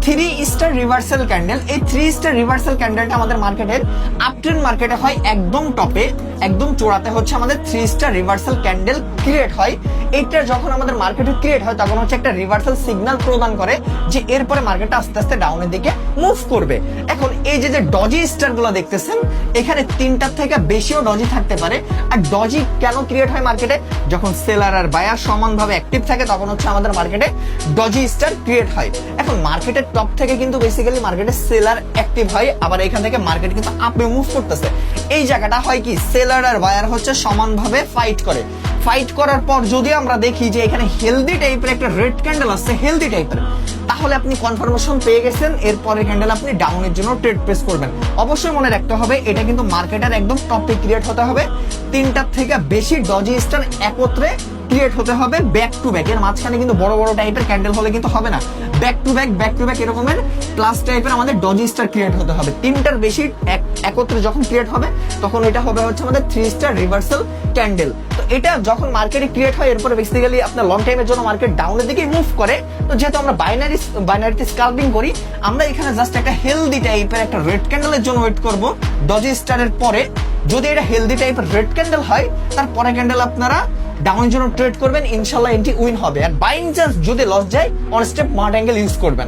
Three star reversal candle. এই three star reversal ক্যান্ডেলটা আমাদের মার্কেটের আপট্রেন্ড মার্কেটে হয় একদম টপে, একদম চূড়াতে হচ্ছে আমাদের three star reversal candle create হয়। এইটা যখন আমাদের মার্কেটে ক্রিয়েট হয় তখন হচ্ছে একটা রিভার্সাল সিগন্যাল প্রদান করে যে এরপরে মার্কেটটা আস্তে আস্তে ডাউনের দিকে মুভ করবে। এখন এই যে ডজি স্টার গুলো দেখতেছেন, এখানে তিনটার থেকে বেশিও ডজি থাকতে পারে। আর ডজি কেন ক্রিয়েট হয় মার্কেটে? যখন সেলার আর বায়ার সমানভাবে অ্যাক্টিভ থাকে তখন হচ্ছে আমাদের মার্কেটে ডজি স্টার ক্রিয়েট হয়। এখন মার্কেটের টপ থেকে কিন্তু বেসিক্যালি মার্কেটে সেলার অ্যাক্টিভ হয়, আবার এখান থেকে মার্কেট কিন্তু আপে মুভ করতেছে। এই জায়গাটা হয় কি, সেলার আর বায়ার হচ্ছে সমানভাবে ফাইট করে। ফাইট করার পর যদি আমরা দেখি যে এখানে হেলদি টাইপের একটা রেড ক্যান্ডেল আসছে, হেলদি টাইপের, তাহলে আপনি কনফার্মেশন পেয়ে গেছেন, এরপরের ক্যান্ডেল আপনি ডাউনের জন্য ট্রেড প্রেস করবেন। অবশ্যই মনে রাখতে হবে এটা কিন্তু মার্কেটের একদম টপে ক্রিয়েট হতে হবে, তিনটার থেকে বেশি ডজি স্টার একত্রে ক্রিয়েট হতে হবে ব্যাক টু ব্যাক। এর মাঝখানে কিন্তু বড় বড় টাইপের ক্যান্ডেল হলে কিন্তু হবে না, ব্যাক টু ব্যাক এরকমের প্লাস টাইপের আমাদের ডজি স্টার ক্রিয়েট হতে হবে। তিনটার বেশি একত্রে যখন ক্রিয়েট হবে তখন এটা হবে হচ্ছে আমাদের থ্রি স্টার রিভার্সাল ক্যান্ডেল। তো এটা যখন মার্কেটে ক্রিয়েট হয় এরপরে বেসিক্যালি আপনার লং টাইমের জন্য মার্কেট ডাউনের দিকে মুভ করে। তো যেহেতু আমরা বাইনারিতে স্কাল্পিং করি, আমরা এখানে জাস্ট একটা হেলদি টাইপের একটা রেড ক্যান্ডেলের জন্য ওয়েট করব ডজি স্টারের পরে। যদি এটা হেলদি টাইপের রেড ক্যান্ডেল হয় তারপরে ক্যান্ডেল আপনারা ডাউনের জন্য ট্রেড করবেন, ইনশাল্লাহ এন্ট্রি উইন হবে। আর বাই চান্স যদি লস যায় on step mart angle use করবেন।